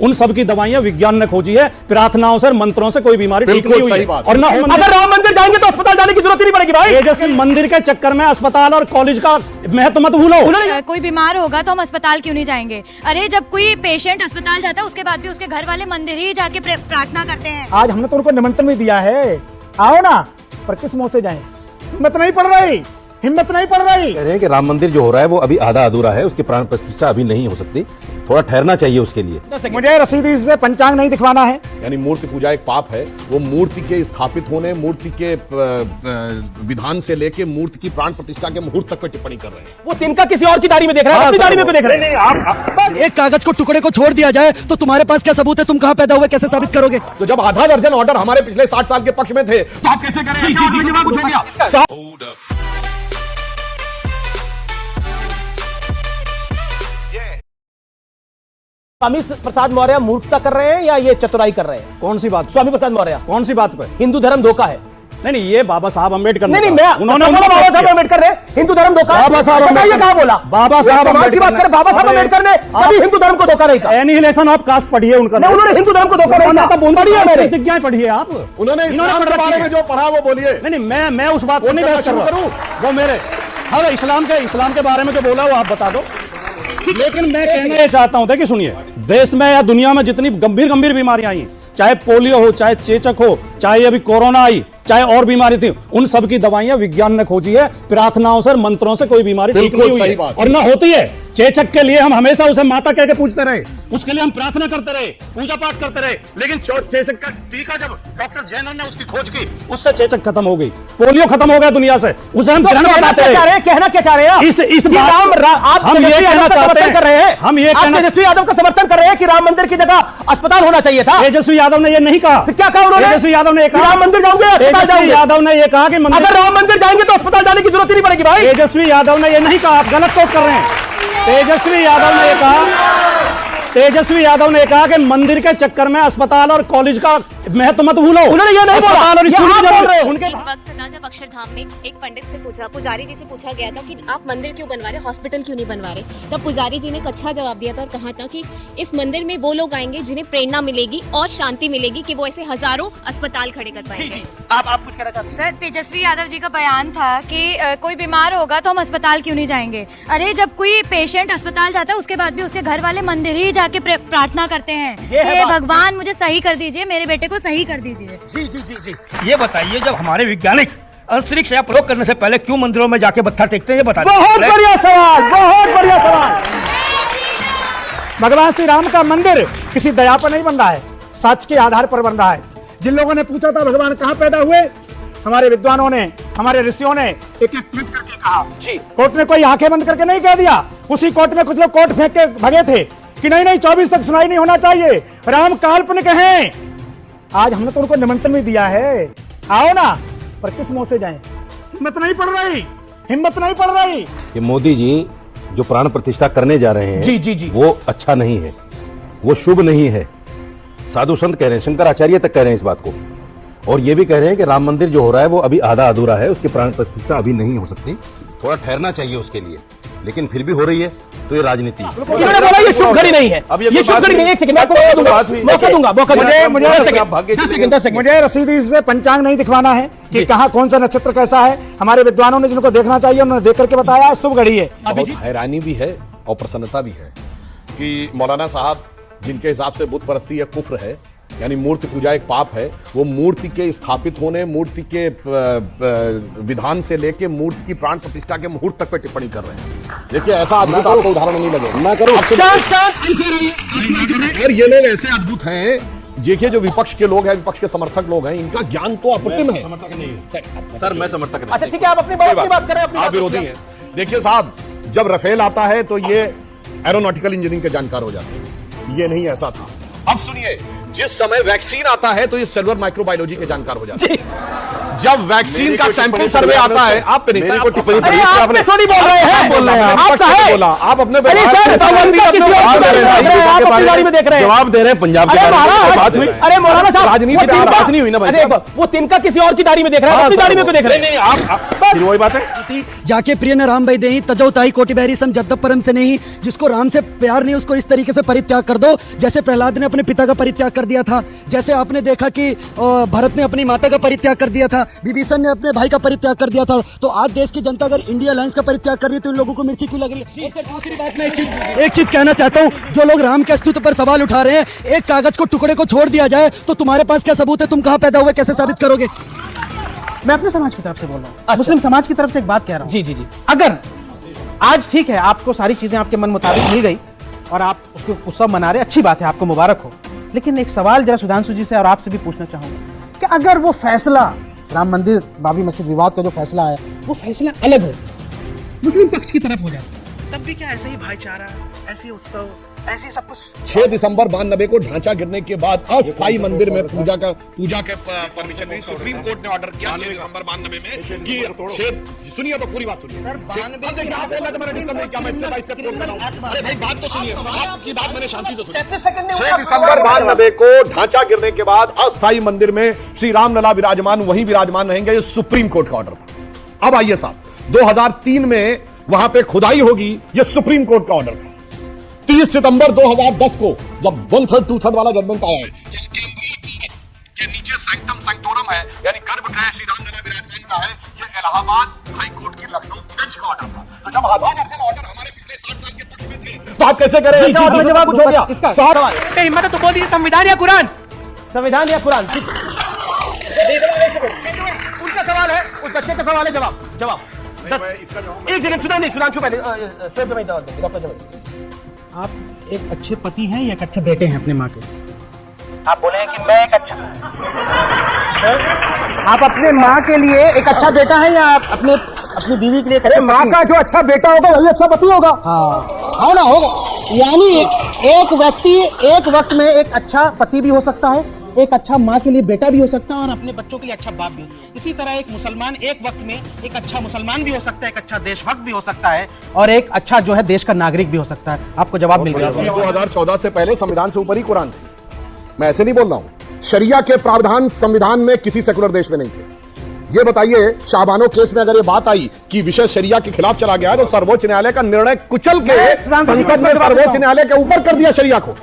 उन सब की दवाइयां विज्ञान ने खोजी है। प्रार्थनाओं से, मंत्रों से कोई बीमारी ठीक नहीं हुई है। और ना अगर राम मंदिर जाएंगे तो अस्पताल जाने की जरूरत ही नहीं पड़ेगी भाई। जैसे मंदिर के चक्कर में अस्पताल और कॉलेज का महत्व मत भूलो। कोई बीमार होगा तो हम अस्पताल क्यों नहीं जाएंगे? अरे जब कोई पेशेंट अस्पताल जाता है उसके बाद भी उसके घर वाले मंदिर ही जाके प्रार्थना करते हैं। आज हमने तो उनको निमंत्रण भी दिया है, आओ ना, पर किस मुंह से जाएं? हिम्मत नहीं पड़ रही, हिम्मत नहीं पड़ रही। कह रहे हैं कि राम मंदिर जो हो रहा है वो अभी आधा अधूरा है, उसकी प्राण प्रतिष्ठा अभी नहीं हो सकती, थोड़ा ठहरना चाहिए उसके लिए। मुझे रसीदी से पंचांग नहीं दिखवाना है। यानी मूर्ति पूजा एक पाप है। वो मूर्ति के स्थापित होने, मूर्ति के विधान से लेके मूर्ति की प्राण प्रतिष्ठा के मुहूर्त तक पर टिप्पणी कर रहे हैं। वो तिनका किसी और की दाढ़ी में देख रहा है, अपनी दाढ़ी में क्यों देख रहे हैं? एक कागज को टुकड़े को छोड़ दिया जाए तो तुम्हारे पास क्या सबूत है? तुम कहां पैदा हुए, कैसे साबित करोगे? तो जब आधा दर्जन ऑर्डर हमारे पिछले 60 साल के पक्ष में थे तो आप कैसे करें? स्वामी प्रसाद मौर्य मूर्खता कर रहे हैं या ये चतुराई कर रहे हैं? कौन सी बात? स्वामी प्रसाद मौर्य कौन सी बात पे? हिंदू धर्म धोखा है। नहीं, ये बाबा साहब अम्बेडकर नहीं, उन्होंने बाबा साहब अम्बेडकर ने हिंदू धर्म धोखा। बाबा साहब बताइए कहाँ बोला? बाबा साहब की बात करें, बाबा साहब अम्बेडकर ने कभी हिंदू धर्म को धोखा नहीं कहा। एनिहिलेशन ऑफ कास्ट पढ़िए उनका। उन्होंने हिंदू धर्म को धोखा नहीं कहा। पढ़िए मेरे प्रतिज्ञाएं पढ़िए आप। उन्होंने इस्लाम के बारे में जो पढ़ा वो बोलिए। नहीं, मैं उस बात को नहीं बहस कर रहा हूं। वो मेरे हर इस्लाम के बारे में जो बोला वो आप बता दो। लेकिन मैं कहना ये चाहता हूं, देखिए सुनिए, देश में या दुनिया में जितनी गंभीर बीमारियां आई, चाहे पोलियो हो, चाहे चेचक हो, चाहे अभी कोरोना आई, चाहे और बीमारी थी, उन सब की दवाइयां विज्ञान ने खोजी है। प्रार्थनाओं से, मंत्रों से कोई बीमारी ठीक नहीं हुई है। और ना होती है। चेचक के लिए हम हमेशा उसे माता कह के पूछते रहे, उसके लिए हम प्रार्थना करते रहे, पूजा पाठ करते रहे, लेकिन चेचक का टीका जब डॉक्टर जेनर ने उसकी खोज की, उससे चेचक खत्म हो गई, पोलियो खत्म हो गया दुनिया से। उसे हम कहना क्या चाह रहे हैं? आप हम ये कहना चाहते हैं, हम ये कहना, तेजस्वी यादव का समर्थन कर रहे हैं कि राम मंदिर की जगह अस्पताल होना चाहिए था। तेजस्वी यादव ने ये नहीं कहा। क्या कहा उन्होंने? तेजस्वी यादव ने राम मंदिर जाओगे, अस्पताल जाओगे। यादव ने ये कहा कि अगर राम मंदिर जाएंगे तो अस्पताल जाने की जरूरत ही नहीं पड़ेगी भाई। तेजस्वी यादव ने ये नहीं कहा, आप गलत कोट कर रहे हैं। तेजस्वी यादव ने कहा कि मंदिर के चक्कर में अस्पताल और कॉलेज का महत्व मत भूलो। उन्होंने ये नहीं बोला। उनके वक्त था जब अक्षरधाम में एक पंडित से पूछा, पुजारी जी से पूछा गया था कि आप मंदिर क्यों बनवा रहे, हॉस्पिटल क्यों नहीं बनवा रहे? तब पुजारी जी ने एक अच्छा जवाब दिया था और कहा था कि इस मंदिर में वो लोग आएंगे जिन्हें प्रेरणा मिलेगी और शांति मिलेगी कि वो ऐसे हजारों अस्पताल खड़े कर पाएंगे। आप कुछ कहना चाहते हैं? सर, तेजस्वी यादव जी का बयान था कि कोई बीमार होगा तो हम अस्पताल क्यों नहीं जाएंगे? अरे जब कोई पेशेंट अस्पताल जाता है उसके बाद भी उसके घर वाले मंदिर ही जाके प्रार्थना करते हैं। ये भगवान मुझे सही कर दीजिए, मेरे बेटे को सही कर दीजिए। जी ये बताइए, जब हमारे वैज्ञानिक अंतरिक्ष या प्रयोग करने से पहले क्यों मंदिरों में जाके पत्थर टेकते हैं, ये बताइए। बहुत बढ़िया सवाल, बहुत बढ़िया सवाल। भगवान श्री राम का मंदिर किसी दया पर नहीं बन रहा है, सच के आधार पर बन रहा है। जिन लोगों ने पूछा था भगवान कहाँ पैदा हुए, हमारे विद्वानों ने, हमारे ऋषियों ने एक ट्वीट करके कहा। जी, कोर्ट ने कोई आंखें बंद करके नहीं कह दिया। उसी कोर्ट में कुछ लोग कोर्ट फेंक के भगे थे कि नहीं 24 तक सुनाई नहीं होना चाहिए, राम काल्पनिक हैं। आज हमने तो उनको निमंत्रण भी दिया है, आओ ना, पर किस मुंह से जाएं? हिम्मत नहीं पड़ रही, हिम्मत नहीं पड़ रही। कि मोदी जी जो प्राण प्रतिष्ठा करने जा रहे हैं जी वो अच्छा नहीं है, वो शुभ नहीं है। साधु संत कह रहे हैं, शंकराचार्य तक कह रहे हैं इस बात को, और ये भी कह रहे हैं कि राम मंदिर जो हो रहा है वो अभी आधा अधूरा है, उसकी प्राण प्रतिष्ठा अभी नहीं हो सकती, थोड़ा ठहरना चाहिए उसके लिए, लेकिन फिर भी हो रही है। तो ये राजनीति इन्होंने बोला ये शुभ घड़ी नहीं है। ये शुभ घड़ी नहीं है। एक सेकंड, मुझे रसीदी से पंचांग नहीं दिखवाना है कि कहाँ कौन सा नक्षत्र कैसा है। हमारे विद्वानों ने जिनको देखना चाहिए उन्होंने देख करके बताया शुभ घड़ी है। बहुत हैरानी भी है और प्रसन्नता भी है कि मौलाना साहब जिनके हिसाब से बुत परस्ती या कुफ्र है, यानी मूर्ति पूजा एक पाप है, वो मूर्ति के स्थापित होने, मूर्ति के विधान से लेके मूर्ति की प्राण प्रतिष्ठा के मुहूर्त तक पे टिप्पणी कर रहे हैं। देखिए ऐसा अद्भुत आपको उदाहरण नहीं लगेगा। मैं करूं और ये लोग ऐसे अद्भुत हैं। देखिए जो विपक्ष के लोग हैं, विपक्ष के समर्थक लोग हैं, इनका ज्ञान तो अप्रतिम है। सर मैं समर्थक नहीं। अच्छा ठीक है, आप अपनी बात करें। आप विरोधी हैं। देखिए साहब, जब रफेल आता है तो ये एरोनॉटिकल इंजीनियरिंग के जानकार हो जाते हैं, ये नहीं ऐसा था। अब सुनिए, जिस समय वैक्सीन आता है तो ये सेलुलर माइक्रोबायोलॉजी के जानकार हो जाते हैं। जब वैक्सीन का सैंपल सर्वे आता है आप पे नहीं मेरे सर, को टिप्पणी अरे करी थी आप आपने। पे थोड़ी बोल रहे हैं, बोल रहे हैं आप। आप कहा है? बोला आप अपने अरे व्यवहार सर, से भगवान का किसी और की गाड़ी में देख रहे हैं, आप अपनी गाड़ी में देख रहे हैं। जवाब दे रहे हैं पंजाब के अरे बारे में। महाराज, बात हुई। अरे मौलाना साहब, राजनीति वो पे तिनका- बात नहीं हुई ना भाई अरे साहब। वो तिनका किसी और की दाढ़ी में देख रहे हैं, अपनी दाढ़ी में क्यों देख रहे हैं? फिर वही बात है। जाके प्रिय न राम भाई दे तजो ताई कोटि बैरी सम जद्दब परम से नहीं। जिसको राम से प्यार नहीं उसको इस तरीके से परित्याग कर दो जैसे प्रहलाद ने अपने पिता का परित्याग कर दिया था, जैसे आपने देखा कि भरत ने अपनी माता का परित्याग कर दिया था, विभीषण ने अपने भाई का परित्याग कर दिया था। तो आज देश की जनता अगर इंडिया अलायंस का परित्याग कर रही है तो इन लोगों को मिर्ची क्यों लग रही है? और सर, दूसरी बात मैं एक चीज कहना चाहता हूँ, जो लोग राम के अस्तित्व पर सवाल उठा रहे हैं, एक कागज को टुकड़े को छोड़ दिया जाए तो तुम्हारे पास क्या सबूत है? तुम कहाँ पैदा हुए, कैसे साबित करोगे? मैं अपने समाज की तरफ से बोल रहा हूँ, मुस्लिम समाज की तरफ से एक बात कह रहा हूँ। जी जी जी। अगर आज ठीक है, आपको सारी चीजें आपके मन मुताबिक मिल गई और आप उसको उत्सव मना रहे, अच्छी बात है, आपको मुबारक हो। लेकिन एक सवाल जरा सुधांशु जी से और आपसे भी पूछना चाहूंगा कि अगर वो फैसला राम मंदिर बाबरी मस्जिद विवाद का जो फैसला है वो फैसला अलग हो, मुस्लिम पक्ष की तरफ हो जाए, तब भी क्या ऐसे ही भाईचारा, ऐसे ही उत्सव, ऐसे ही सब कुछ? 6 दिसंबर 92 को ढांचा गिरने के बाद अस्थायी मंदिर में पूजा के परमिशन नहीं, सुप्रीम कोर्ट ने ऑर्डर किया 6 दिसंबर 92 में कि सुनिए तो पूरी बात सुनिए सर। देखिए आप बोल रहे थे मैंने डिस्टर्ब नहीं किया, मैं स्टेप बाय स्टेप कोट कर रहा हूं। अरे भाई बात तो सुनिए, आपकी बात मैंने शांति से सुनी। 6 दिसंबर 92 को ढांचा गिरने के बाद अस्थायी मंदिर में श्री रामलला विराजमान, वहीं विराजमान रहेंगे, ये सुप्रीम कोर्ट का ऑर्डर था। अब आइए साहब, 2003 में वहां पे खुदाई होगी, ये सुप्रीम कोर्ट का ऑर्डर था। 30 सितंबर 2010 को जब 1/3 2/3 वाला जजमेंट आया है, इस केंद्रीय पीठ के नीचे सैंक्टम सैंक्टोरम है, यानी गर्भगृह श्री रामलला विराजमान का है, ये इलाहाबाद हाई कोर्ट की लखनऊ बेंच का ऑर्डर था। तो जब आधा दर्जन ऑर्डर हमारे पिछले 60 साल के पक्ष में थे, तो आप कैसे करें? जवाब कुछ हो गया इसका सवाल। हिम्मत तो बोल दीजिए संविधान या कुरान? संविधान या कुरान? उनका सवाल है, उस बच्चे का सवाल है, जवाब एक जगह सुना नहीं, सुधांशु पहले डॉक्टर जवाब। आप एक अच्छे पति हैं या एक अच्छे बेटे हैं अपने माँ के? आप बोले कि मैं एक अच्छा, आप अपने माँ के लिए एक अच्छा बेटा है या आप अपनी बीवी के लिए? अरे माँ का जो अच्छा बेटा होगा वही अच्छा पति होगा। हाँ है ना, होगा। यानी एक व्यक्ति एक वक्त में एक अच्छा पति भी हो सकता है, एक अच्छा माँ के लिए बेटा भी हो सकता है और अपने बच्चों के लिए अच्छा बाप भी। इसी तरह एक मुसलमान एक वक्त में एक अच्छा मुसलमान भी हो सकता है, एक अच्छा देशभक्त भी हो सकता है और एक अच्छा जो है देश का नागरिक भी हो सकता है। आपको जवाब मिल गया। 2014 से पहले संविधान से ऊपर ही कुरान थी। मैं ऐसे नहीं बोल रहा हूं, शरिया के प्रावधान संविधान में किसी सेकुलर देश में नहीं थे। ये बताइए, शाहबानो केस में अगर ये बात आई कि विषय शरिया के खिलाफ चला गया तो सर्वोच्च न्यायालय का निर्णय कुचल के संसद में सर्वोच्च न्यायालय के ऊपर कर दिया शरिया को।